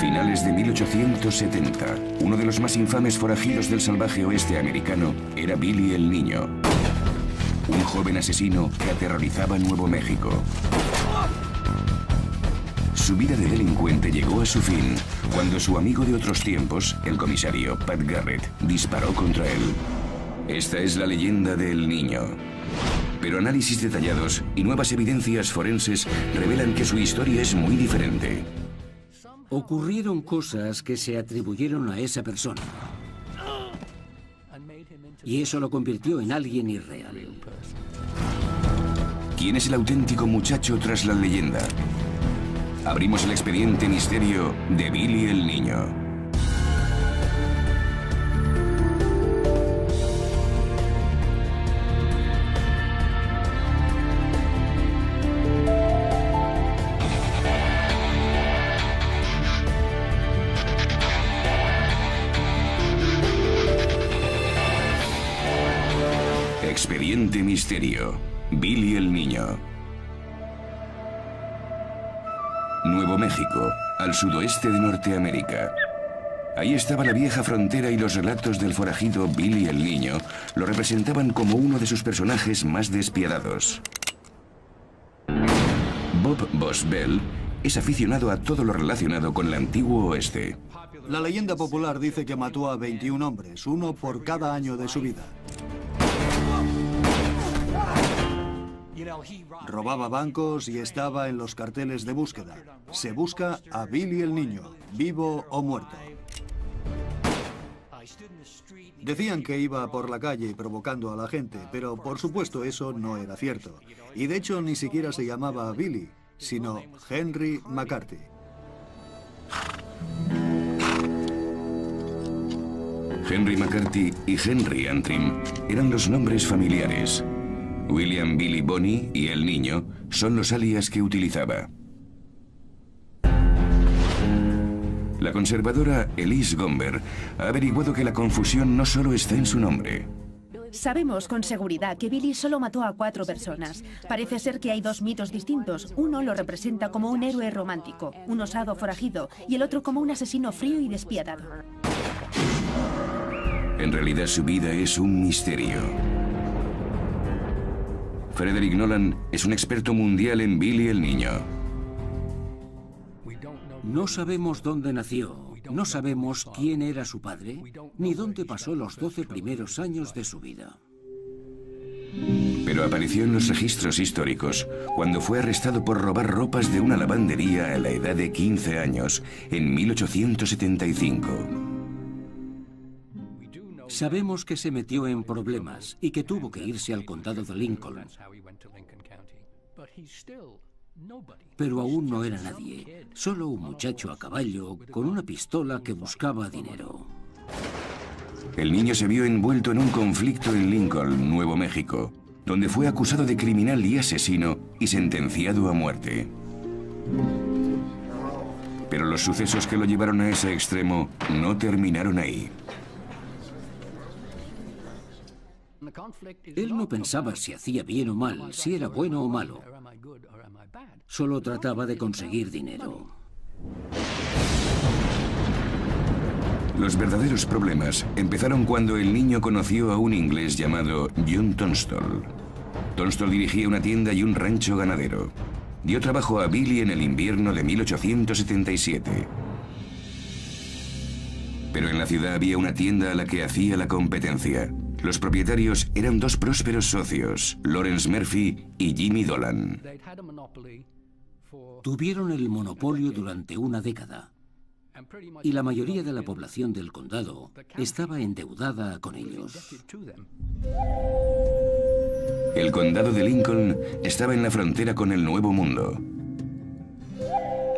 Finales de 1870, uno de los más infames forajidos del salvaje oeste americano era Billy el Niño, un joven asesino que aterrorizaba Nuevo México. Su vida de delincuente llegó a su fin cuando su amigo de otros tiempos, el comisario Pat Garrett, disparó contra él. Esta es la leyenda del Niño. Pero análisis detallados y nuevas evidencias forenses revelan que su historia es muy diferente. Ocurrieron cosas que se atribuyeron a esa persona. Y eso lo convirtió en alguien irreal. ¿Quién es el auténtico muchacho tras la leyenda? Abrimos el expediente misterio de Billy el Niño. Expediente misterio. Billy el Niño. Nuevo México, al sudoeste de Norteamérica. Ahí estaba la vieja frontera y los relatos del forajido Billy el Niño lo representaban como uno de sus personajes más despiadados. Bob Boswell es aficionado a todo lo relacionado con el antiguo oeste. La leyenda popular dice que mató a 21 hombres, uno por cada año de su vida. Robaba bancos y estaba en los carteles de búsqueda. Se busca a Billy el Niño, vivo o muerto. Decían que iba por la calle provocando a la gente, pero por supuesto eso no era cierto. Y de hecho ni siquiera se llamaba Billy, sino Henry McCarthy. Henry McCarthy y Henry Antrim eran los nombres familiares. William Billy Bonney y el Niño son los alias que utilizaba. La conservadora Elise Gomber ha averiguado que la confusión no solo está en su nombre. Sabemos con seguridad que Billy solo mató a 4 personas. Parece ser que hay 2 mitos distintos. Uno lo representa como un héroe romántico, un osado forajido, y el otro como un asesino frío y despiadado. En realidad su vida es un misterio. Frederick Nolan es un experto mundial en Billy el Niño. No sabemos dónde nació, no sabemos quién era su padre, ni dónde pasó los 12 primeros años de su vida. Pero apareció en los registros históricos cuando fue arrestado por robar ropas de una lavandería a la edad de 15 años, en 1875. Sabemos que se metió en problemas y que tuvo que irse al condado de Lincoln. Pero aún no era nadie, solo un muchacho a caballo con una pistola que buscaba dinero. El niño se vio envuelto en un conflicto en Lincoln, Nuevo México, donde fue acusado de criminal y asesino y sentenciado a muerte. Pero los sucesos que lo llevaron a ese extremo no terminaron ahí. Él no pensaba si hacía bien o mal, si era bueno o malo. Solo trataba de conseguir dinero. Los verdaderos problemas empezaron cuando el niño conoció a un inglés llamado John Tunstall. Tunstall dirigía una tienda y un rancho ganadero. Dio trabajo a Billy en el invierno de 1877. Pero en la ciudad había una tienda a la que hacía la competencia. Los propietarios eran 2 prósperos socios, Lawrence Murphy y Jimmy Dolan. Tuvieron el monopolio durante una década. Y la mayoría de la población del condado estaba endeudada con ellos. El condado de Lincoln estaba en la frontera con el Nuevo Mundo.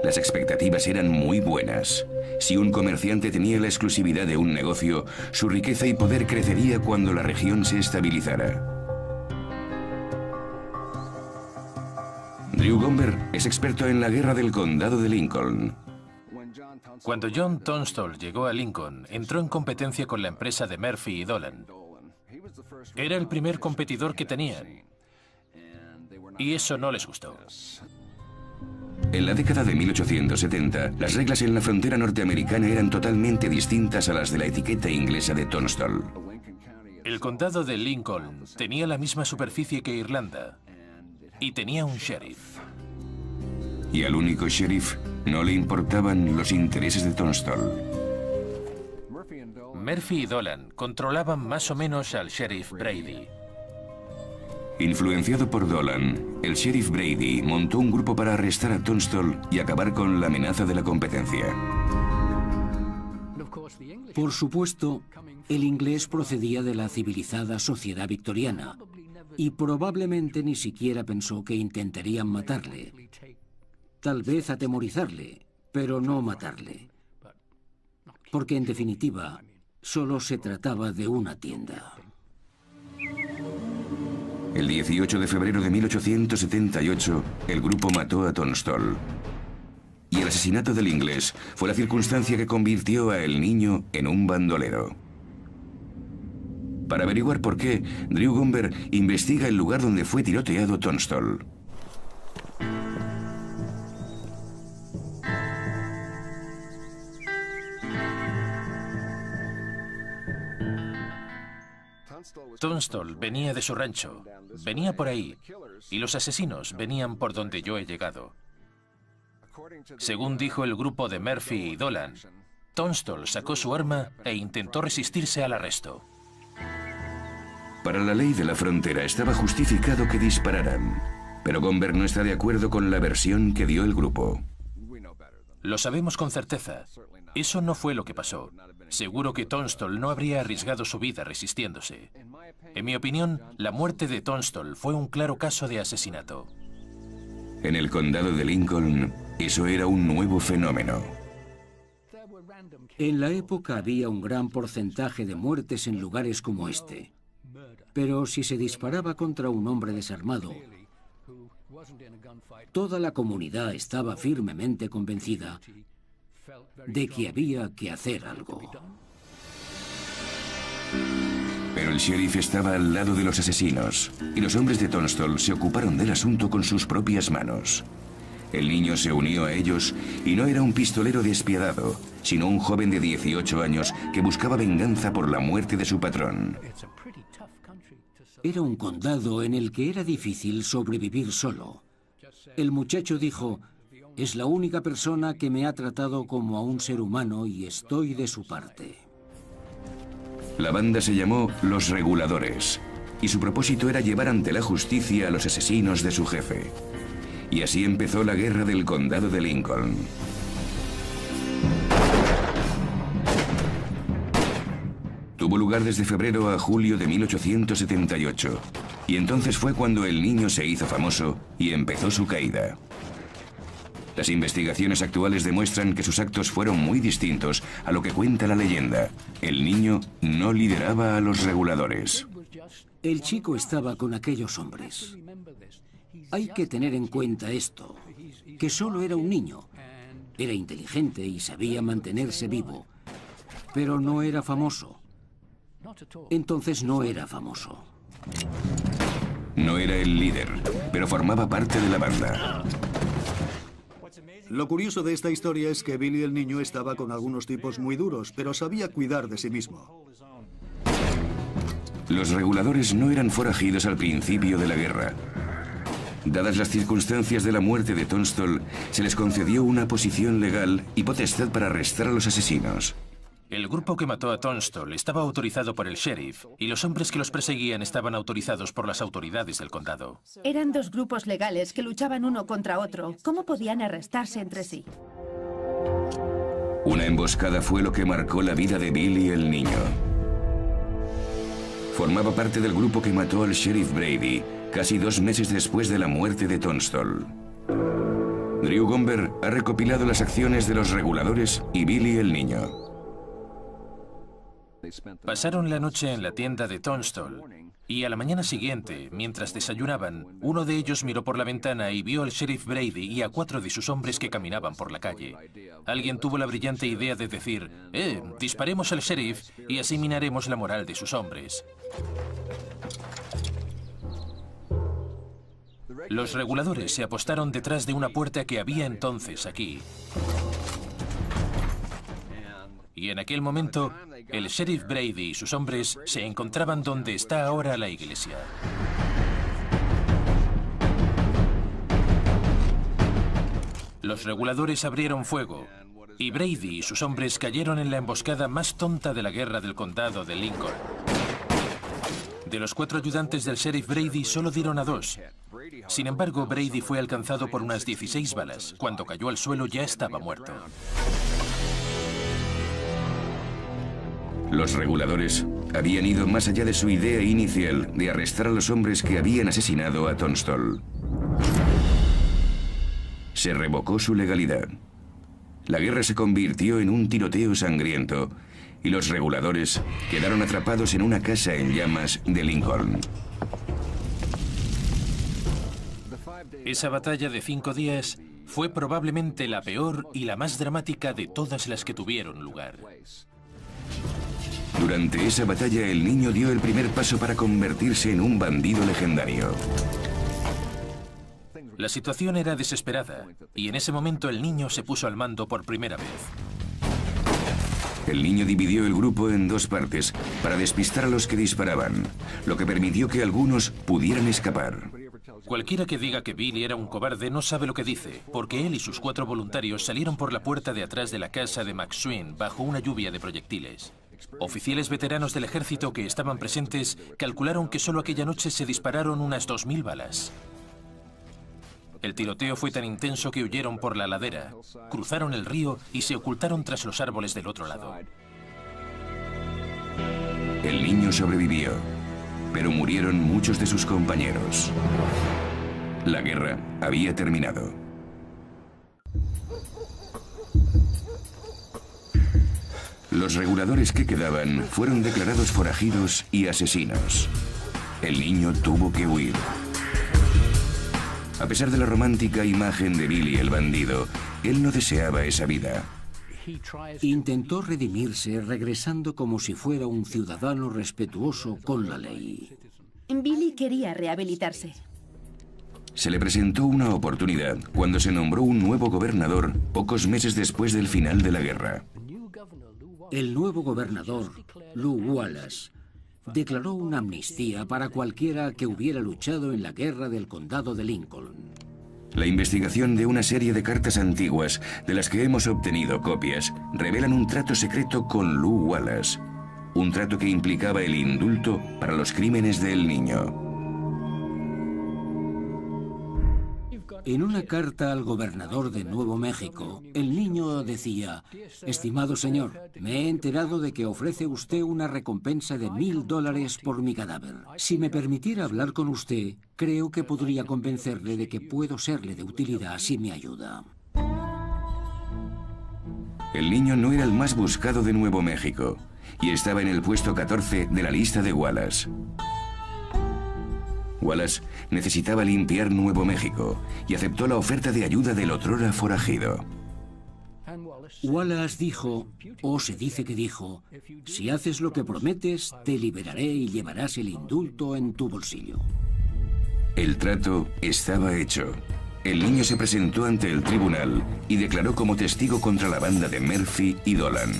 Las expectativas eran muy buenas. Si un comerciante tenía la exclusividad de un negocio, su riqueza y poder crecería cuando la región se estabilizara. Drew Gomber es experto en la guerra del condado de Lincoln. Cuando John Tunstall llegó a Lincoln, entró en competencia con la empresa de Murphy y Dolan. Era el primer competidor que tenían. Y eso no les gustó. En la década de 1870, las reglas en la frontera norteamericana eran totalmente distintas a las de la etiqueta inglesa de Tunstall. El condado de Lincoln tenía la misma superficie que Irlanda y tenía un sheriff. Y al único sheriff no le importaban los intereses de Tunstall. Murphy y Dolan controlaban más o menos al sheriff Brady. Influenciado por Dolan, el sheriff Brady montó un grupo para arrestar a Tunstall y acabar con la amenaza de la competencia. Por supuesto, el inglés procedía de la civilizada sociedad victoriana y probablemente ni siquiera pensó que intentarían matarle. Tal vez atemorizarle, pero no matarle. Porque en definitiva, solo se trataba de una tienda. El 18 de febrero de 1878, el grupo mató a Tunstall. Y el asesinato del inglés fue la circunstancia que convirtió a El Niño en un bandolero. Para averiguar por qué, Drew Gumber investiga el lugar donde fue tiroteado Tunstall. Tunstall venía de su rancho, venía por ahí, y los asesinos venían por donde yo he llegado. Según dijo el grupo de Murphy y Dolan, Tunstall sacó su arma e intentó resistirse al arresto. Para la ley de la frontera estaba justificado que dispararan, pero Gumber no está de acuerdo con la versión que dio el grupo. Lo sabemos con certeza. Eso no fue lo que pasó. Seguro que Tunstall no habría arriesgado su vida resistiéndose. En mi opinión, la muerte de Tunstall fue un claro caso de asesinato. En el condado de Lincoln, eso era un nuevo fenómeno. En la época había un gran porcentaje de muertes en lugares como este. Pero si se disparaba contra un hombre desarmado, toda la comunidad estaba firmemente convencida de que había que hacer algo. Pero el sheriff estaba al lado de los asesinos, y los hombres de Tunstall se ocuparon del asunto con sus propias manos. El niño se unió a ellos y no era un pistolero despiadado, sino un joven de 18 años que buscaba venganza por la muerte de su patrón. Era un condado en el que era difícil sobrevivir solo. El muchacho dijo: "Es la única persona que me ha tratado como a un ser humano y estoy de su parte". La banda se llamó Los Reguladores, y su propósito era llevar ante la justicia a los asesinos de su jefe. Y así empezó la guerra del condado de Lincoln. Tuvo lugar desde febrero a julio de 1878, y entonces fue cuando el niño se hizo famoso y empezó su caída. Las investigaciones actuales demuestran que sus actos fueron muy distintos a lo que cuenta la leyenda. El niño no lideraba a los reguladores. El chico estaba con aquellos hombres. Hay que tener en cuenta esto, que solo era un niño. Era inteligente y sabía mantenerse vivo, pero no era famoso. Entonces no era famoso. No era el líder, pero formaba parte de la banda. Lo curioso de esta historia es que Billy el niño estaba con algunos tipos muy duros, pero sabía cuidar de sí mismo. Los reguladores no eran forajidos al principio de la guerra. Dadas las circunstancias de la muerte de Tunstall, se les concedió una posición legal y potestad para arrestar a los asesinos. El grupo que mató a Tunstall estaba autorizado por el sheriff y los hombres que los perseguían estaban autorizados por las autoridades del condado. Eran dos grupos legales que luchaban uno contra otro. ¿Cómo podían arrestarse entre sí? Una emboscada fue lo que marcó la vida de Billy el niño. Formaba parte del grupo que mató al sheriff Brady casi 2 meses después de la muerte de Tunstall. Drew Gumber ha recopilado las acciones de los reguladores y Billy el niño. Pasaron la noche en la tienda de Tunstall y a la mañana siguiente, mientras desayunaban, uno de ellos miró por la ventana y vio al sheriff Brady y a 4 de sus hombres que caminaban por la calle. Alguien tuvo la brillante idea de decir: disparemos al sheriff y así minaremos la moral de sus hombres. Los reguladores se apostaron detrás de una puerta que había entonces aquí. Y en aquel momento, el sheriff Brady y sus hombres se encontraban donde está ahora la iglesia. Los reguladores abrieron fuego, y Brady y sus hombres cayeron en la emboscada más tonta de la guerra del condado de Lincoln. De los 4 ayudantes del sheriff Brady solo dieron a 2. Sin embargo, Brady fue alcanzado por unas 16 balas. Cuando cayó al suelo ya estaba muerto. Los reguladores habían ido más allá de su idea inicial de arrestar a los hombres que habían asesinado a Tunstall. Se revocó su legalidad. La guerra se convirtió en un tiroteo sangriento y los reguladores quedaron atrapados en una casa en llamas de Lincoln. Esa batalla de 5 días fue probablemente la peor y la más dramática de todas las que tuvieron lugar. Durante esa batalla, el niño dio el primer paso para convertirse en un bandido legendario. La situación era desesperada, y en ese momento el niño se puso al mando por primera vez. El niño dividió el grupo en 2 partes para despistar a los que disparaban, lo que permitió que algunos pudieran escapar. Cualquiera que diga que Billy era un cobarde no sabe lo que dice, porque él y sus 4 voluntarios salieron por la puerta de atrás de la casa de McSween bajo una lluvia de proyectiles. Oficiales veteranos del ejército que estaban presentes calcularon que solo aquella noche se dispararon unas 2000 balas. El tiroteo fue tan intenso que huyeron por la ladera, cruzaron el río y se ocultaron tras los árboles del otro lado. El niño sobrevivió, pero murieron muchos de sus compañeros. La guerra había terminado. Los reguladores que quedaban fueron declarados forajidos y asesinos. El niño tuvo que huir. A pesar de la romántica imagen de Billy el bandido, él no deseaba esa vida. Intentó redimirse regresando como si fuera un ciudadano respetuoso con la ley. Billy quería rehabilitarse. Se le presentó una oportunidad cuando se nombró un nuevo gobernador pocos meses después del final de la guerra. El nuevo gobernador, Lew Wallace, declaró una amnistía para cualquiera que hubiera luchado en la guerra del condado de Lincoln. La investigación de una serie de cartas antiguas, de las que hemos obtenido copias, revelan un trato secreto con Lew Wallace. Un trato que implicaba el indulto para los crímenes del niño. En una carta al gobernador de Nuevo México, el niño decía: «Estimado señor, me he enterado de que ofrece usted una recompensa de $1000 por mi cadáver. Si me permitiera hablar con usted, creo que podría convencerle de que puedo serle de utilidad si me ayuda». El niño no era el más buscado de Nuevo México y estaba en el puesto 14 de la lista de Wallace. Wallace necesitaba limpiar Nuevo México y aceptó la oferta de ayuda del otrora forajido. Wallace dijo, o se dice que dijo: «Si haces lo que prometes, te liberaré y llevarás el indulto en tu bolsillo». El trato estaba hecho. El niño se presentó ante el tribunal y declaró como testigo contra la banda de Murphy y Dolan.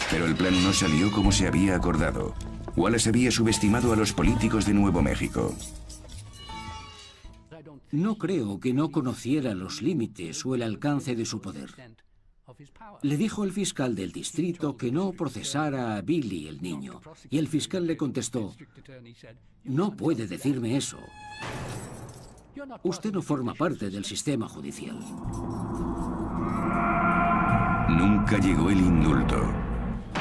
Pero el plan no salió como se había acordado. Wallace había subestimado a los políticos de Nuevo México. No creo que no conociera los límites o el alcance de su poder. Le dijo el fiscal del distrito que no procesara a Billy el niño, y el fiscal le contestó: «No puede decirme eso. Usted no forma parte del sistema judicial». Nunca llegó el indulto.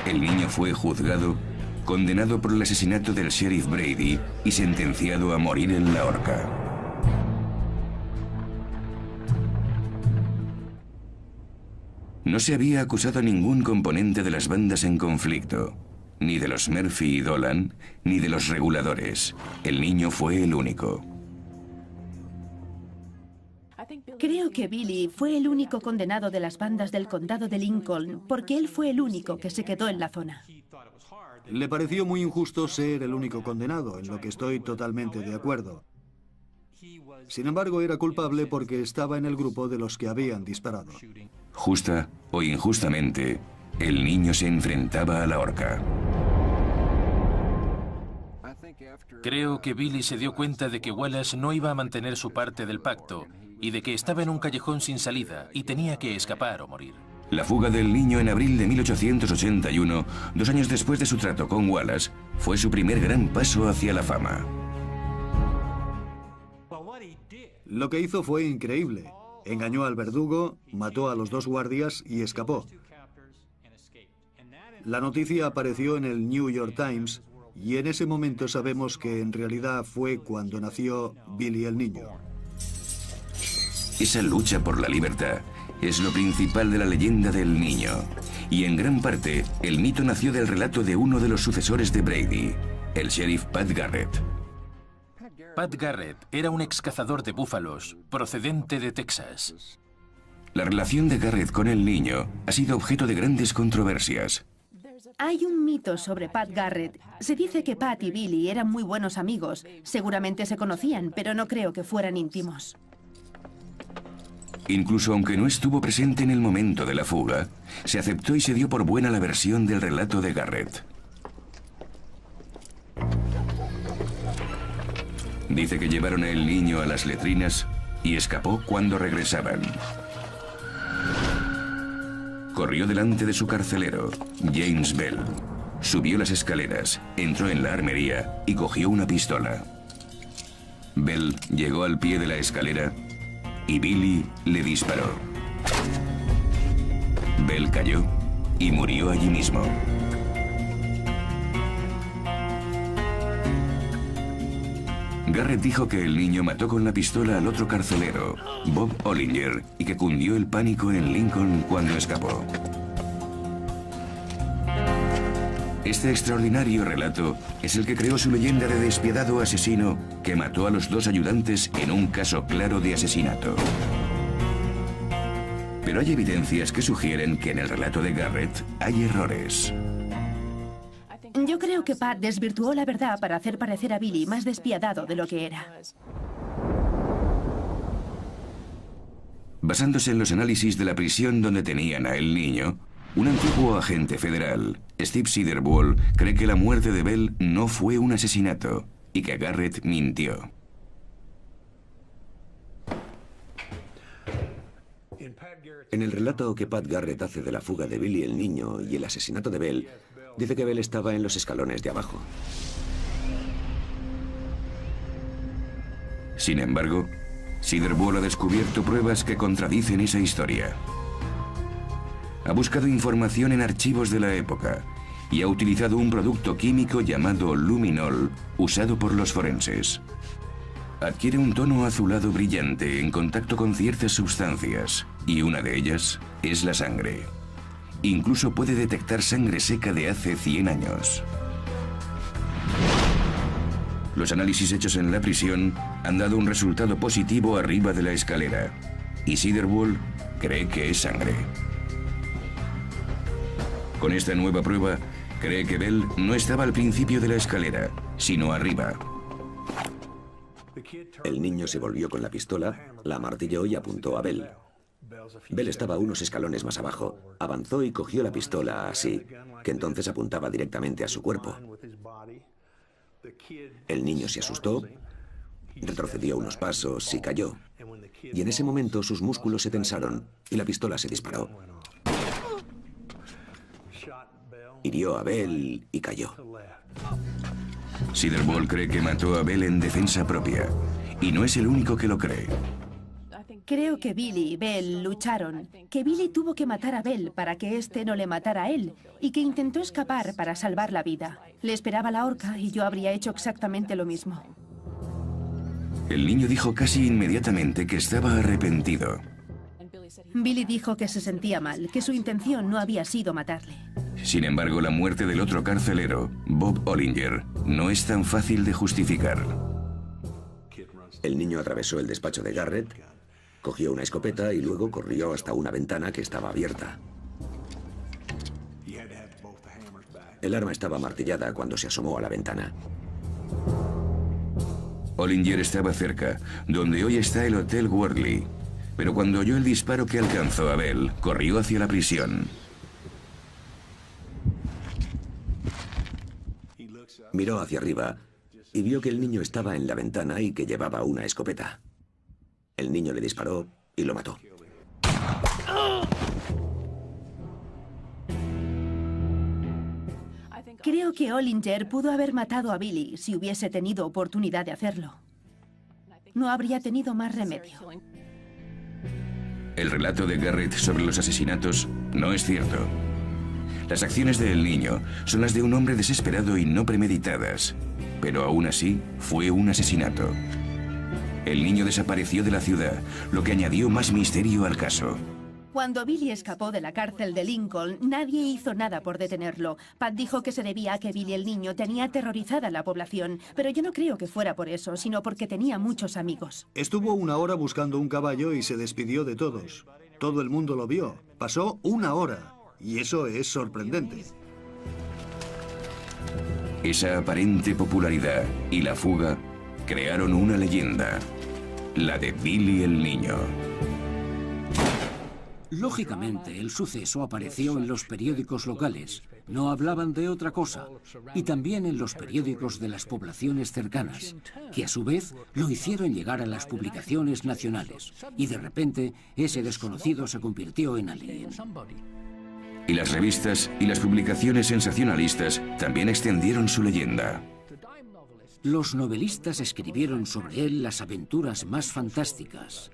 El niño fue juzgado, condenado por el asesinato del sheriff Brady y sentenciado a morir en la horca. No se había acusado a ningún componente de las bandas en conflicto, ni de los Murphy y Dolan, ni de los reguladores. El niño fue el único. Creo que Billy fue el único condenado de las bandas del condado de Lincoln, porque él fue el único que se quedó en la zona. Le pareció muy injusto ser el único condenado, en lo que estoy totalmente de acuerdo. Sin embargo, era culpable porque estaba en el grupo de los que habían disparado. Justa o injustamente, el niño se enfrentaba a la horca. Creo que Billy se dio cuenta de que Wallace no iba a mantener su parte del pacto y de que estaba en un callejón sin salida y tenía que escapar o morir. La fuga del niño en abril de 1881, 2 años después de su trato con Wallace, fue su primer gran paso hacia la fama. Lo que hizo fue increíble. Engañó al verdugo, mató a los 2 guardias y escapó. La noticia apareció en el New York Times y en ese momento sabemos que en realidad fue cuando nació Billy el niño. Esa lucha por la libertad es lo principal de la leyenda del niño. Y en gran parte, el mito nació del relato de uno de los sucesores de Brady, el sheriff Pat Garrett. Pat Garrett era un excazador de búfalos, procedente de Texas. La relación de Garrett con el niño ha sido objeto de grandes controversias. Hay un mito sobre Pat Garrett. Se dice que Pat y Billy eran muy buenos amigos. Seguramente se conocían, pero no creo que fueran íntimos. Incluso aunque no estuvo presente en el momento de la fuga, se aceptó y se dio por buena la versión del relato de Garrett. Dice que llevaron al niño a las letrinas y escapó cuando regresaban. Corrió delante de su carcelero, James Bell. Subió las escaleras, entró en la armería y cogió una pistola. Bell llegó al pie de la escalera y Billy le disparó. Bell cayó y murió allí mismo. Garrett dijo que el niño mató con la pistola al otro carcelero, Bob Ollinger, y que cundió el pánico en Lincoln cuando escapó. Este extraordinario relato es el que creó su leyenda de despiadado asesino que mató a los 2 ayudantes en un caso claro de asesinato. Pero hay evidencias que sugieren que en el relato de Garrett hay errores. Yo creo que Pat desvirtuó la verdad para hacer parecer a Billy más despiadado de lo que era. Basándose en los análisis de la prisión donde tenían a el niño, un antiguo agente federal, Steve Siderwohl, cree que la muerte de Bell no fue un asesinato y que Garrett mintió. En el relato que Pat Garrett hace de la fuga de Billy el niño y el asesinato de Bell, dice que Bell estaba en los escalones de abajo. Sin embargo, Siderwohl ha descubierto pruebas que contradicen esa historia. Ha buscado información en archivos de la época y ha utilizado un producto químico llamado luminol, usado por los forenses. Adquiere un tono azulado brillante en contacto con ciertas sustancias, y una de ellas es la sangre. Incluso puede detectar sangre seca de hace 100 años. Los análisis hechos en la prisión han dado un resultado positivo arriba de la escalera, y Siderwohl cree que es sangre. Con esta nueva prueba, cree que Bell no estaba al principio de la escalera, sino arriba. El niño se volvió con la pistola, la amartilló y apuntó a Bell. Bell estaba unos escalones más abajo, avanzó y cogió la pistola así, que entonces apuntaba directamente a su cuerpo. El niño se asustó, retrocedió unos pasos y cayó. Y en ese momento sus músculos se tensaron y la pistola se disparó. Hirió a Bell y cayó. Siderwohl cree que mató a Bell en defensa propia, y no es el único que lo cree. Creo que Billy y Bell lucharon, que Billy tuvo que matar a Bell para que éste no le matara a él, y que intentó escapar para salvar la vida. Le esperaba la horca y yo habría hecho exactamente lo mismo. El niño dijo casi inmediatamente que estaba arrepentido. Billy dijo que se sentía mal, que su intención no había sido matarle. Sin embargo, la muerte del otro carcelero, Bob Ollinger, no es tan fácil de justificar. El niño atravesó el despacho de Garrett, cogió una escopeta y luego corrió hasta una ventana que estaba abierta. El arma estaba martillada cuando se asomó a la ventana. Ollinger estaba cerca, donde hoy está el Hotel Worley. Pero cuando oyó el disparo que alcanzó a Bell, corrió hacia la prisión. Miró hacia arriba y vio que el niño estaba en la ventana y que llevaba una escopeta. El niño le disparó y lo mató. Creo que Ollinger pudo haber matado a Billy si hubiese tenido oportunidad de hacerlo. No habría tenido más remedio. El relato de Garrett sobre los asesinatos no es cierto. Las acciones del niño son las de un hombre desesperado y no premeditadas, pero aún así fue un asesinato. El niño desapareció de la ciudad, lo que añadió más misterio al caso. Cuando Billy escapó de la cárcel de Lincoln, nadie hizo nada por detenerlo. Pat dijo que se debía a que Billy el niño tenía aterrorizada a la población, pero yo no creo que fuera por eso, sino porque tenía muchos amigos. Estuvo 1 hora buscando un caballo y se despidió de todos. Todo el mundo lo vio. Pasó 1 hora. Y eso es sorprendente. Esa aparente popularidad y la fuga crearon una leyenda, la de Billy el niño. Lógicamente, el suceso apareció en los periódicos locales. No hablaban de otra cosa. Y también en los periódicos de las poblaciones cercanas, que a su vez lo hicieron llegar a las publicaciones nacionales. Y de repente, ese desconocido se convirtió en alguien. Y las revistas y las publicaciones sensacionalistas también extendieron su leyenda. Los novelistas escribieron sobre él las aventuras más fantásticas.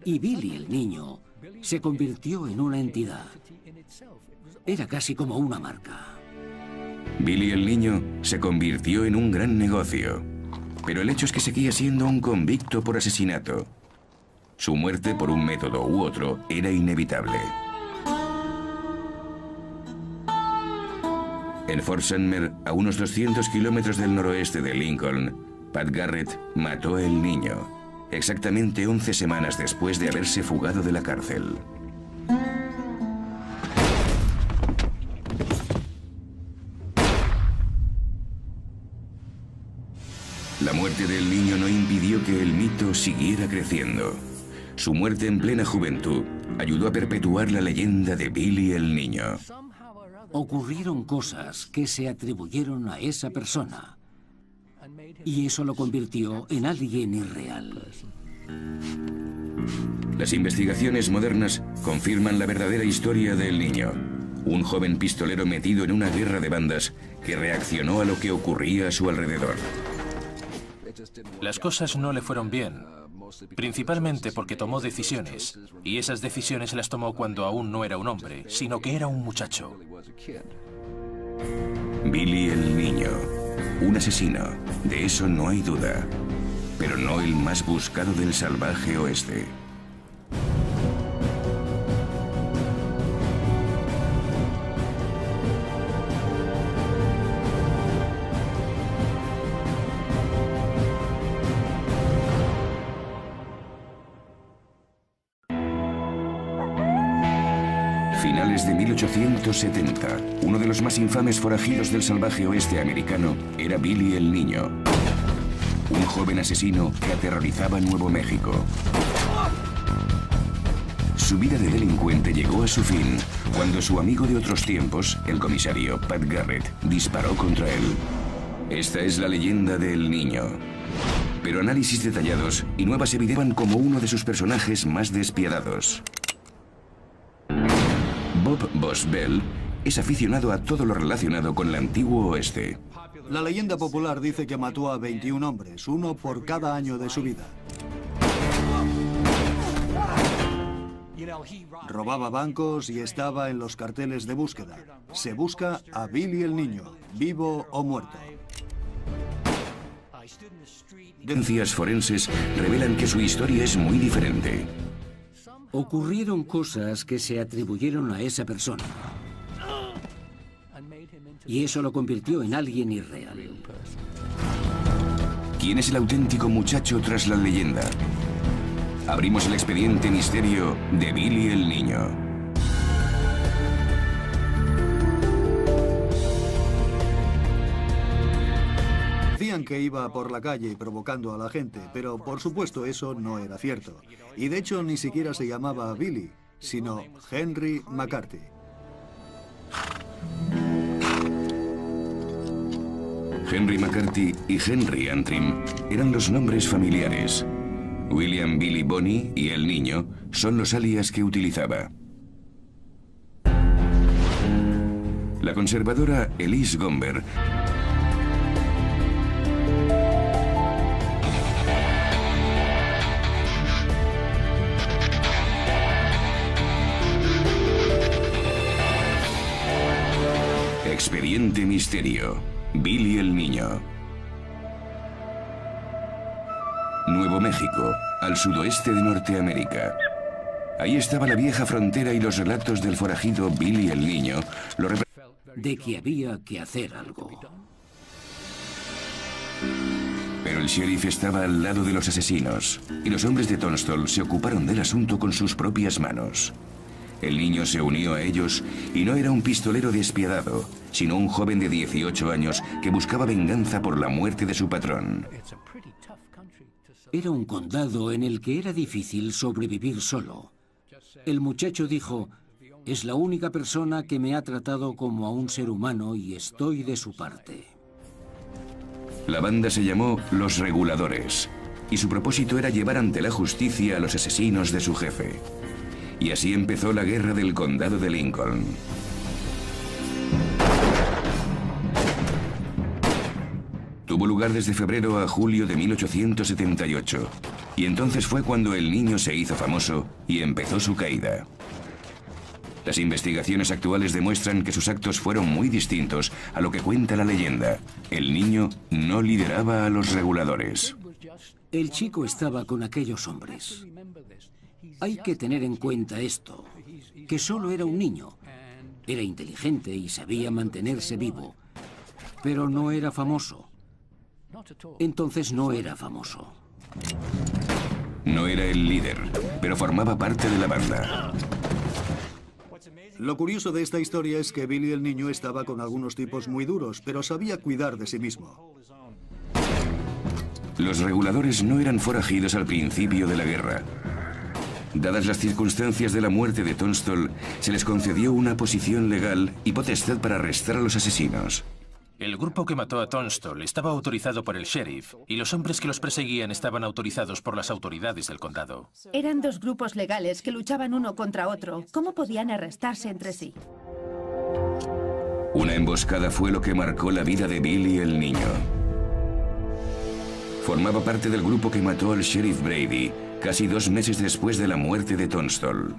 Y Billy el niño se convirtió en una entidad. Era casi como una marca. Billy el niño se convirtió en un gran negocio. Pero el hecho es que seguía siendo un convicto por asesinato. Su muerte, por un método u otro, era inevitable. En Fort Sumner, a unos 200 kilómetros del noroeste de Lincoln, Pat Garrett mató al niño, exactamente 11 semanas después de haberse fugado de la cárcel. La muerte del niño no impidió que el mito siguiera creciendo. Su muerte en plena juventud ayudó a perpetuar la leyenda de Billy el niño. Ocurrieron cosas que se atribuyeron a esa persona. Y eso lo convirtió en alguien irreal. Las investigaciones modernas confirman la verdadera historia del niño. Un joven pistolero metido en una guerra de bandas que reaccionó a lo que ocurría a su alrededor. Las cosas no le fueron bien, principalmente porque tomó decisiones, y esas decisiones las tomó cuando aún no era un hombre, sino que era un muchacho. Billy el niño, un asesino, de eso no hay duda, pero no el más buscado del salvaje oeste. Finales de 1870, uno de los más infames forajidos del salvaje oeste americano era Billy el niño, un joven asesino que aterrorizaba Nuevo México. Su vida de delincuente llegó a su fin cuando su amigo de otros tiempos, el comisario Pat Garrett, disparó contra él. Esta es la leyenda del niño. Pero análisis detallados y nuevas evidencian como uno de sus personajes más despiadados. Bob Boss Bell es aficionado a todo lo relacionado con el antiguo oeste. La leyenda popular dice que mató a 21 hombres, uno por cada año de su vida. Robaba bancos y estaba en los carteles de búsqueda. Se busca a Billy el niño, vivo o muerto. Evidencias forenses revelan que su historia es muy diferente. Ocurrieron cosas que se atribuyeron a esa persona. Y eso lo convirtió en alguien irreal. ¿Quién es el auténtico muchacho tras la leyenda? Abrimos el expediente misterio de Billy el niño. Decían que iba por la calle provocando a la gente, pero por supuesto eso no era cierto. Y de hecho ni siquiera se llamaba Billy, sino Henry McCarthy. Henry McCarthy y Henry Antrim eran los nombres familiares. William Billy Bonney y el niño son los alias que utilizaba. La conservadora Elise Gomber Expediente Misterio. Billy el niño. Nuevo México, al sudoeste de Norteamérica. Ahí estaba la vieja frontera y los relatos del forajido Billy el niño de que había que hacer algo. Pero el sheriff estaba al lado de los asesinos, y los hombres de Tunstall se ocuparon del asunto con sus propias manos. El niño se unió a ellos y no era un pistolero despiadado, sino un joven de 18 años que buscaba venganza por la muerte de su patrón. Era un condado en el que era difícil sobrevivir solo. El muchacho dijo: "Es la única persona que me ha tratado como a un ser humano y estoy de su parte". La banda se llamó Los Reguladores, y su propósito era llevar ante la justicia a los asesinos de su jefe. Y así empezó la guerra del condado de Lincoln. Tuvo lugar desde febrero a julio de 1878, y entonces fue cuando el niño se hizo famoso y empezó su caída. Las investigaciones actuales demuestran que sus actos fueron muy distintos a lo que cuenta la leyenda. El niño no lideraba a los reguladores. El chico estaba con aquellos hombres. Hay que tener en cuenta esto, que solo era un niño. Era inteligente y sabía mantenerse vivo, pero no era famoso. Entonces no era famoso. No era el líder, pero formaba parte de la banda. Lo curioso de esta historia es que Billy el niño estaba con algunos tipos muy duros, pero sabía cuidar de sí mismo. Los reguladores no eran forajidos al principio de la guerra. Dadas las circunstancias de la muerte de Tunstall, se les concedió una posición legal y potestad para arrestar a los asesinos. El grupo que mató a Tunstall estaba autorizado por el sheriff y los hombres que los perseguían estaban autorizados por las autoridades del condado. Eran dos grupos legales que luchaban uno contra otro. ¿Cómo podían arrestarse entre sí? Una emboscada fue lo que marcó la vida de Billy el niño. Formaba parte del grupo que mató al sheriff Brady casi 2 meses después de la muerte de Tunstall.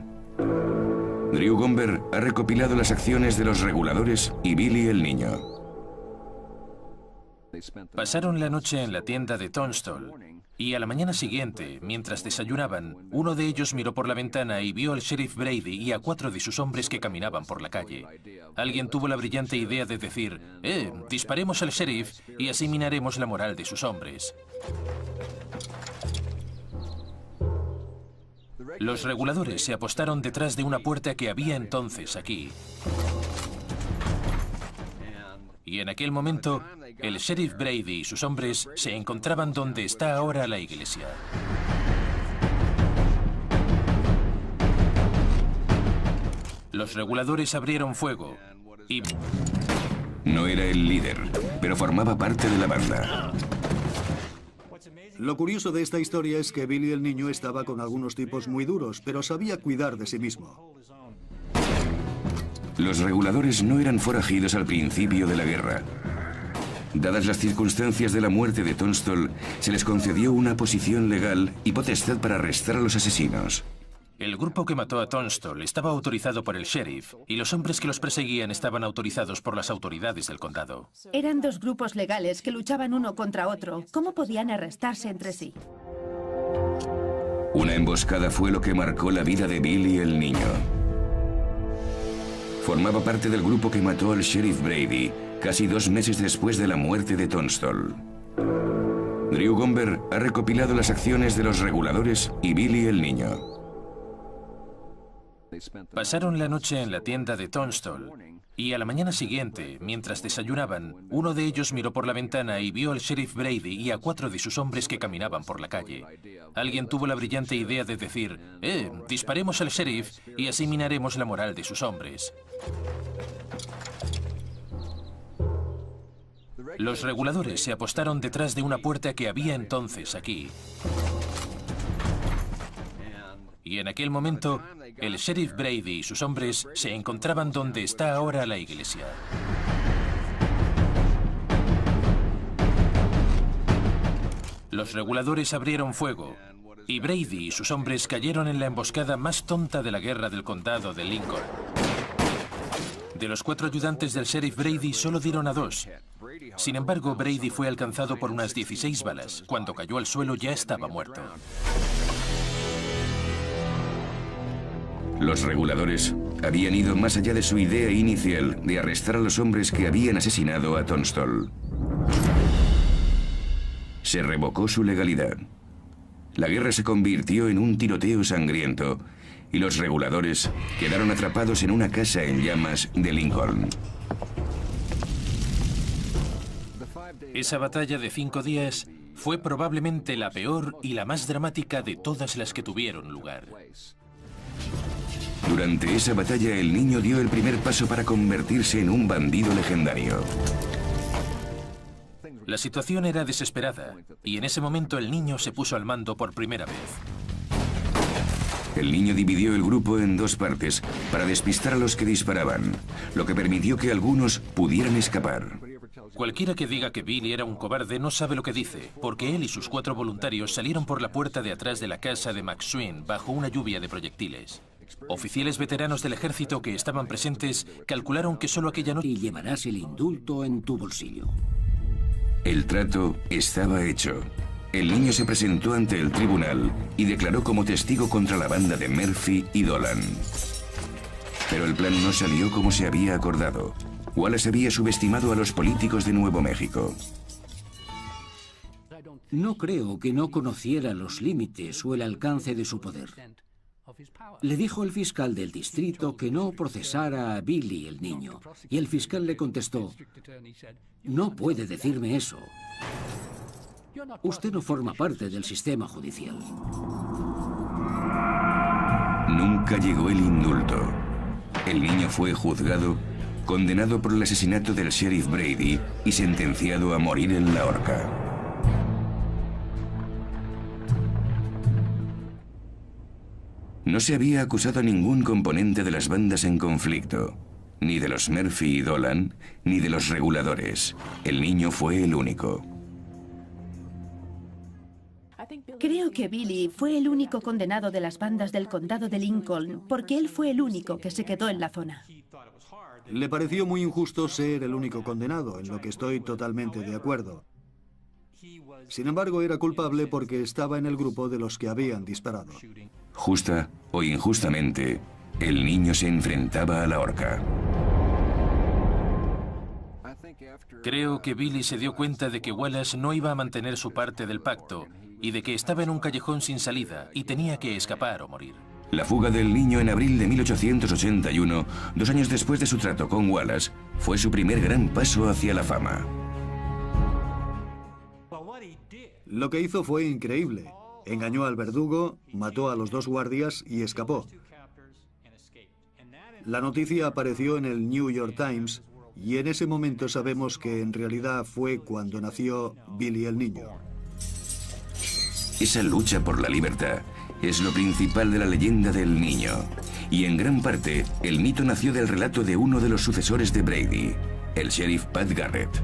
Drew Gomber ha recopilado las acciones de los reguladores y Billy el niño. Pasaron la noche en la tienda de Tunstall y a la mañana siguiente, mientras desayunaban, uno de ellos miró por la ventana y vio al sheriff Brady y a 4 de sus hombres que caminaban por la calle. Alguien tuvo la brillante idea de decir: disparemos al sheriff y así minaremos la moral de sus hombres. Los reguladores se apostaron detrás de una puerta que había entonces aquí. Y en aquel momento, el sheriff Brady y sus hombres se encontraban donde está ahora la iglesia. Los reguladores abrieron fuego y... No era el líder, pero formaba parte de la banda. Lo curioso de esta historia es que Billy el niño estaba con algunos tipos muy duros, pero sabía cuidar de sí mismo. Los reguladores no eran forajidos al principio de la guerra. Dadas las circunstancias de la muerte de Tunstall, se les concedió una posición legal y potestad para arrestar a los asesinos. El grupo que mató a Tunstall estaba autorizado por el sheriff y los hombres que los perseguían estaban autorizados por las autoridades del condado. Eran dos grupos legales que luchaban uno contra otro. ¿Cómo podían arrestarse entre sí? Una emboscada fue lo que marcó la vida de Billy el niño. Formaba parte del grupo que mató al sheriff Brady casi 2 meses después de la muerte de Tunstall. Drew Gomber ha recopilado las acciones de los reguladores y Billy el niño. Pasaron la noche en la tienda de Tunstall y a la mañana siguiente, mientras desayunaban, uno de ellos miró por la ventana y vio al sheriff Brady y a 4 de sus hombres que caminaban por la calle. Alguien tuvo la brillante idea de decir, disparemos al sheriff y así minaremos la moral de sus hombres. Los reguladores se apostaron detrás de una puerta que había entonces aquí. Y en aquel momento, el sheriff Brady y sus hombres se encontraban donde está ahora la iglesia. Los reguladores abrieron fuego, y Brady y sus hombres cayeron en la emboscada más tonta de la guerra del condado de Lincoln. De los 4 ayudantes del sheriff Brady, solo dieron a 2. Sin embargo, Brady fue alcanzado por unas 16 balas. Cuando cayó al suelo ya estaba muerto. Los reguladores habían ido más allá de su idea inicial de arrestar a los hombres que habían asesinado a Tunstall. Se revocó su legalidad. La guerra se convirtió en un tiroteo sangriento y los reguladores quedaron atrapados en una casa en llamas de Lincoln. Esa batalla de 5 días fue probablemente la peor y la más dramática de todas las que tuvieron lugar. Durante esa batalla, el niño dio el primer paso para convertirse en un bandido legendario. La situación era desesperada, y en ese momento el niño se puso al mando por primera vez. El niño dividió el grupo en 2 partes para despistar a los que disparaban, lo que permitió que algunos pudieran escapar. Cualquiera que diga que Billy era un cobarde no sabe lo que dice, porque él y sus 4 voluntarios salieron por la puerta de atrás de la casa de McSween bajo una lluvia de proyectiles. Oficiales veteranos del ejército que estaban presentes calcularon que solo aquella noche... Y llevarás el indulto en tu bolsillo. El trato estaba hecho. El niño se presentó ante el tribunal y declaró como testigo contra la banda de Murphy y Dolan. Pero el plan no salió como se había acordado. Wallace había subestimado a los políticos de Nuevo México. No creo que no conociera los límites o el alcance de su poder. Le dijo el fiscal del distrito que no procesara a Billy el niño, y el fiscal le contestó, no puede decirme eso. Usted no forma parte del sistema judicial. Nunca llegó el indulto. El niño fue juzgado, condenado por el asesinato del sheriff Brady y sentenciado a morir en la horca. No se había acusado a ningún componente de las bandas en conflicto, ni de los Murphy y Dolan, ni de los reguladores. El niño fue el único. Creo que Billy fue el único condenado de las bandas del condado de Lincoln, porque él fue el único que se quedó en la zona. Le pareció muy injusto ser el único condenado, en lo que estoy totalmente de acuerdo. Sin embargo, era culpable porque estaba en el grupo de los que habían disparado. Justa o injustamente, el niño se enfrentaba a la horca. Creo que Billy se dio cuenta de que Wallace no iba a mantener su parte del pacto y de que estaba en un callejón sin salida y tenía que escapar o morir. La fuga del niño en abril de 1881, 2 años después de su trato con Wallace, fue su primer gran paso hacia la fama. Lo que hizo fue increíble. Engañó al verdugo, mató a los 2 guardias y escapó. La noticia apareció en el New York Times y en ese momento sabemos que en realidad fue cuando nació Billy el niño. Esa lucha por la libertad es lo principal de la leyenda del niño. Y en gran parte, el mito nació del relato de uno de los sucesores de Brady, el sheriff Pat Garrett.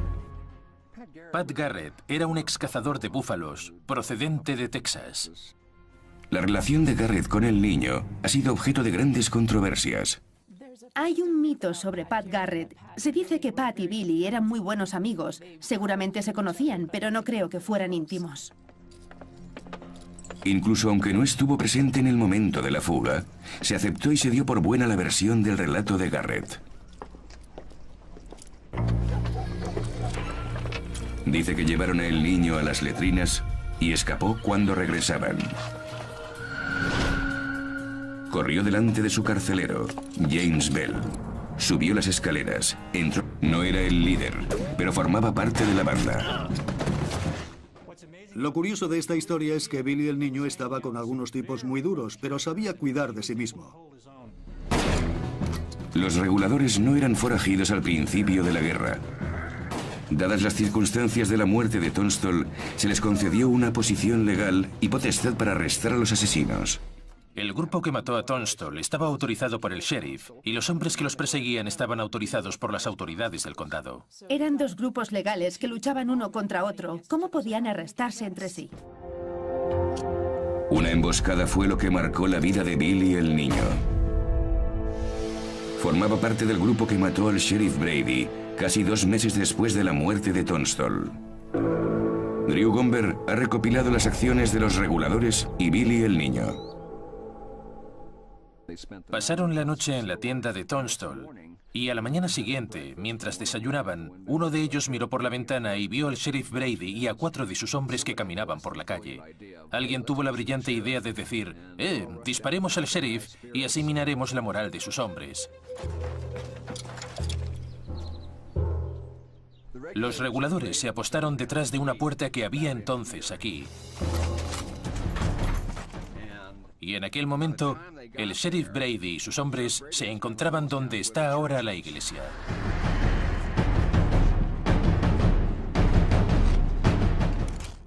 Pat Garrett era un ex cazador de búfalos, procedente de Texas. La relación de Garrett con el niño ha sido objeto de grandes controversias. Hay un mito sobre Pat Garrett. Se dice que Pat y Billy eran muy buenos amigos. Seguramente se conocían, pero no creo que fueran íntimos. Incluso aunque no estuvo presente en el momento de la fuga, se aceptó y se dio por buena la versión del relato de Garrett. Dice que llevaron al niño a las letrinas y escapó cuando regresaban. Corrió delante de su carcelero, James Bell. Subió las escaleras, entró. No era el líder, pero formaba parte de la banda. Lo curioso de esta historia es que Billy el niño estaba con algunos tipos muy duros, pero sabía cuidar de sí mismo. Los reguladores no eran forajidos al principio de la guerra. Dadas las circunstancias de la muerte de Tunstall, se les concedió una posición legal y potestad para arrestar a los asesinos. El grupo que mató a Tunstall estaba autorizado por el sheriff y los hombres que los perseguían estaban autorizados por las autoridades del condado. Eran dos grupos legales que luchaban uno contra otro. ¿Cómo podían arrestarse entre sí? Una emboscada fue lo que marcó la vida de Billy el niño. Formaba parte del grupo que mató al sheriff Brady casi 2 meses después de la muerte de Tunstall. Drew Gomber ha recopilado las acciones de los reguladores y Billy el niño. Pasaron la noche en la tienda de Tunstall y a la mañana siguiente, mientras desayunaban, uno de ellos miró por la ventana y vio al sheriff Brady y a 4 de sus hombres que caminaban por la calle. Alguien tuvo la brillante idea de decir, disparemos al sheriff y así minaremos la moral de sus hombres. Los reguladores se apostaron detrás de una puerta que había entonces aquí. Y en aquel momento, el sheriff Brady y sus hombres se encontraban donde está ahora la iglesia.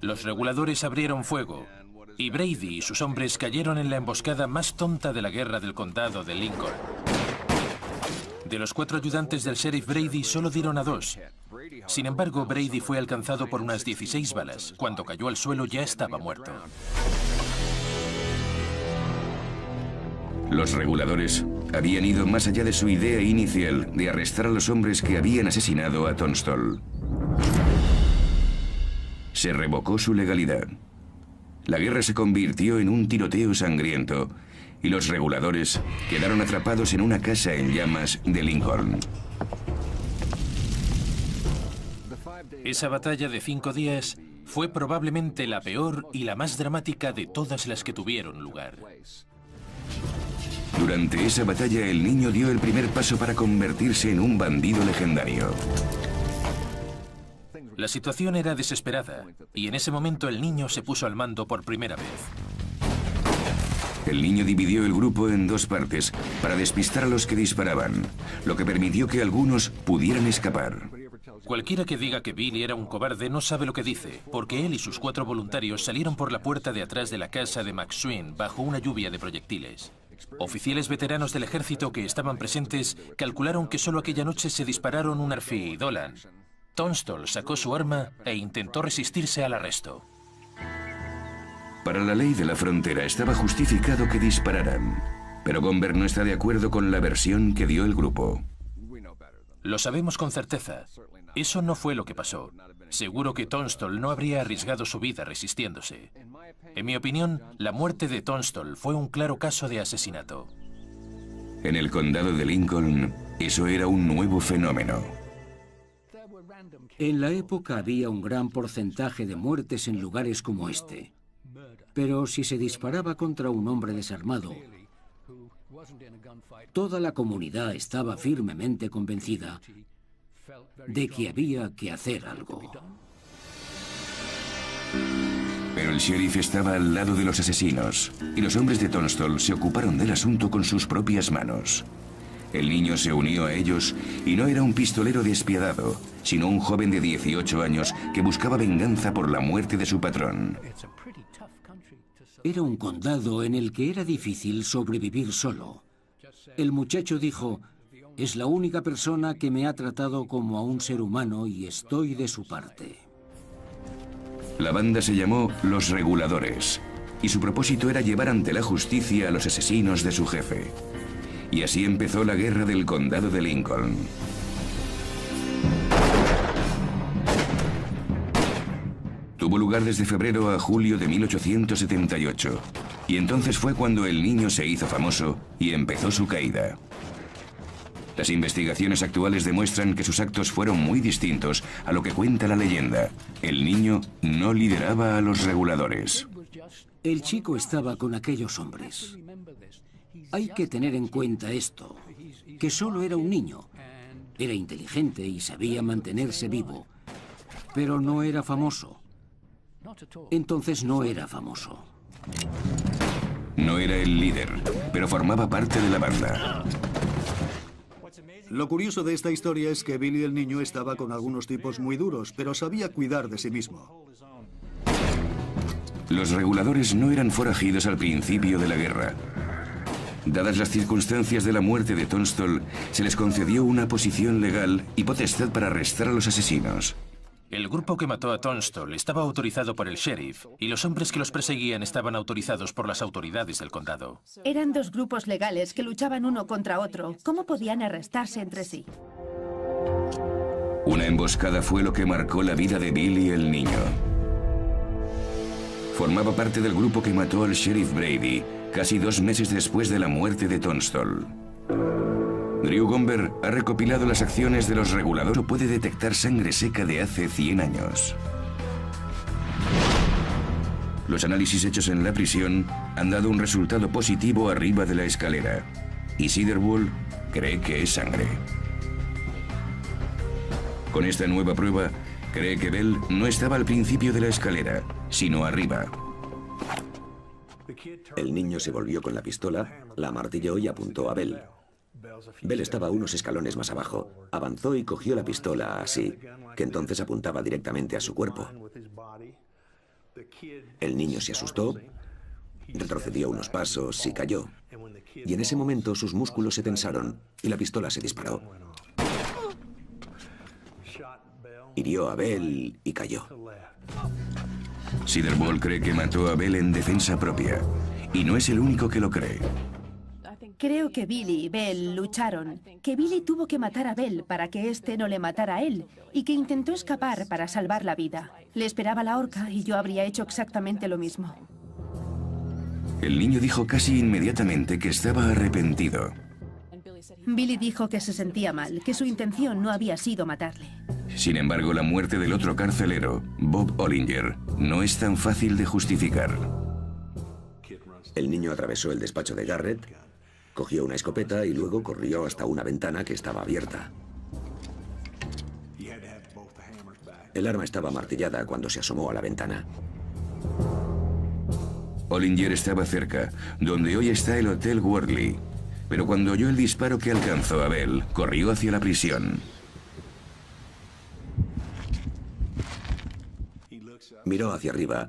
Los reguladores abrieron fuego, y Brady y sus hombres cayeron en la emboscada más tonta de la guerra del condado de Lincoln. De los 4 ayudantes del sheriff Brady, solo dieron a 2. Sin embargo, Brady fue alcanzado por unas 16 balas. Cuando cayó al suelo ya estaba muerto. Los reguladores habían ido más allá de su idea inicial de arrestar a los hombres que habían asesinado a Tunstall. Se revocó su legalidad. La guerra se convirtió en un tiroteo sangriento y los reguladores quedaron atrapados en una casa en llamas de Lincoln. Esa batalla de 5 días fue probablemente la peor y la más dramática de todas las que tuvieron lugar. Durante esa batalla, el niño dio el primer paso para convertirse en un bandido legendario. La situación era desesperada, y en ese momento el niño se puso al mando por primera vez. El niño dividió el grupo en 2 partes para despistar a los que disparaban, lo que permitió que algunos pudieran escapar. Cualquiera que diga que Billy era un cobarde no sabe lo que dice, porque él y sus 4 voluntarios salieron por la puerta de atrás de la casa de McSween bajo una lluvia de proyectiles. Oficiales veteranos del ejército que estaban presentes calcularon que solo aquella noche se dispararon un Murphy y Dolan. Tunstall sacó su arma e intentó resistirse al arresto. Para la ley de la frontera estaba justificado que dispararan, pero Gomber no está de acuerdo con la versión que dio el grupo. Lo sabemos con certeza. Eso no fue lo que pasó. Seguro que Tunstall no habría arriesgado su vida resistiéndose. En mi opinión, la muerte de Tunstall fue un claro caso de asesinato. En el condado de Lincoln, eso era un nuevo fenómeno. En la época había un gran porcentaje de muertes en lugares como este. Pero si se disparaba contra un hombre desarmado, toda la comunidad estaba firmemente convencida de que había que hacer algo. Pero el sheriff estaba al lado de los asesinos, y los hombres de Tunstall se ocuparon del asunto con sus propias manos. El niño se unió a ellos y no era un pistolero despiadado, sino un joven de 18 años que buscaba venganza por la muerte de su patrón. Era un condado en el que era difícil sobrevivir solo. El muchacho dijo, es la única persona que me ha tratado como a un ser humano y estoy de su parte. La banda se llamó Los Reguladores, y su propósito era llevar ante la justicia a los asesinos de su jefe. Y así empezó la guerra del condado de Lincoln. Tuvo lugar desde febrero a julio de 1878, y entonces fue cuando el niño se hizo famoso y empezó su caída. Las investigaciones actuales demuestran que sus actos fueron muy distintos a lo que cuenta la leyenda. El niño no lideraba a los reguladores. El chico estaba con aquellos hombres. Hay que tener en cuenta esto, que solo era un niño. Era inteligente y sabía mantenerse vivo, pero no era famoso. Entonces no era famoso. No era el líder, pero formaba parte de la banda. Lo curioso de esta historia es que Billy el niño estaba con algunos tipos muy duros, pero sabía cuidar de sí mismo. Los reguladores no eran forajidos al principio de la guerra. Dadas las circunstancias de la muerte de Tunstall, se les concedió una posición legal y potestad para arrestar a los asesinos. El grupo que mató a Tunstall estaba autorizado por el sheriff y los hombres que los perseguían estaban autorizados por las autoridades del condado. Eran dos grupos legales que luchaban uno contra otro. ¿Cómo podían arrestarse entre sí? Una emboscada fue lo que marcó la vida de Billy el niño. Formaba parte del grupo que mató al sheriff Brady casi 2 meses después de la muerte de Tunstall. Drew Gomber ha recopilado las acciones de los reguladores o puede detectar sangre seca de hace 100 años. Los análisis hechos en la prisión han dado un resultado positivo arriba de la escalera. Y Cedarwall cree que es sangre. Con esta nueva prueba, cree que Bell no estaba al principio de la escalera, sino arriba. El niño se volvió con la pistola, la amartilló y apuntó a Bell. Bell estaba unos escalones más abajo. Avanzó y cogió la pistola así, que entonces apuntaba directamente a su cuerpo. El niño se asustó, retrocedió unos pasos y cayó. Y en ese momento sus músculos se tensaron y la pistola se disparó. Hirió a Bell y cayó. Cedarwall cree que mató a Bell en defensa propia. Y no es el único que lo cree. Creo que Billy y Bell lucharon, que Billy tuvo que matar a Bell para que éste no le matara a él, y que intentó escapar para salvar la vida. Le esperaba la horca y yo habría hecho exactamente lo mismo. El niño dijo casi inmediatamente que estaba arrepentido. Billy dijo que se sentía mal, que su intención no había sido matarle. Sin embargo, la muerte del otro carcelero, Bob Ollinger, no es tan fácil de justificar. El niño atravesó el despacho de Garrett, cogió una escopeta y luego corrió hasta una ventana que estaba abierta. El arma estaba martillada cuando se asomó a la ventana. Ollinger estaba cerca, donde hoy está el Hotel Worley, pero cuando oyó el disparo que alcanzó a Bell, corrió hacia la prisión. Miró hacia arriba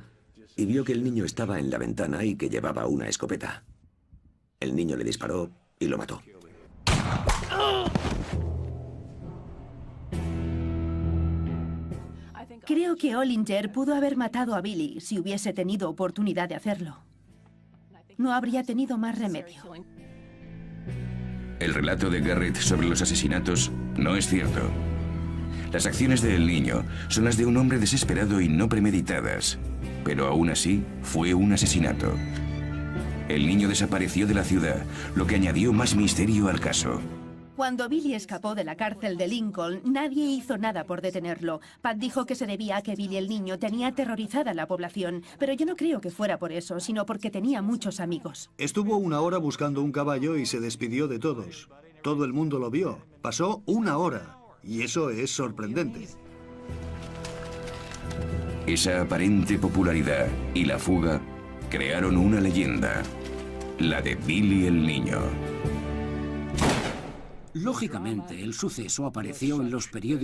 y vio que el niño estaba en la ventana y que llevaba una escopeta. El niño le disparó y lo mató. Creo que Ollinger pudo haber matado a Billy si hubiese tenido oportunidad de hacerlo. No habría tenido más remedio. El relato de Garrett sobre los asesinatos no es cierto. Las acciones del niño son las de un hombre desesperado y no premeditadas, pero aún así fue un asesinato. El niño desapareció de la ciudad, lo que añadió más misterio al caso. Cuando Billy escapó de la cárcel de Lincoln, nadie hizo nada por detenerlo. Pat dijo que se debía a que Billy el niño tenía aterrorizada a la población, pero yo no creo que fuera por eso, sino porque tenía muchos amigos. Estuvo 1 hora buscando un caballo y se despidió de todos. Todo el mundo lo vio. Pasó 1 hora. Y eso es sorprendente. Esa aparente popularidad y la fuga crearon una leyenda, la de Billy el niño. Lógicamente, el suceso apareció en los periódicos.